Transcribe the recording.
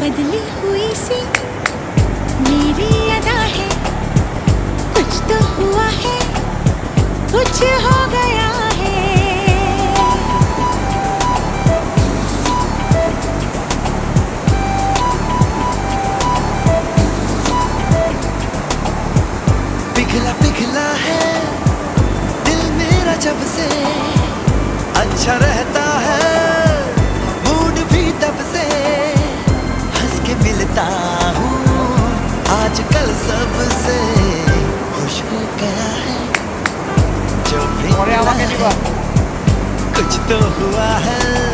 बदली हुई सी मेरी अदा है, कुछ तो हुआ है, कुछ हो गया है। पिघला पिघला है दिल मेरा जब से, अच्छा रहता है मूड भी तब से, हंस के मिलता हूँ आजकल सबसे, खुश हो गया है जो भी मिला है, कुछ तो हुआ है।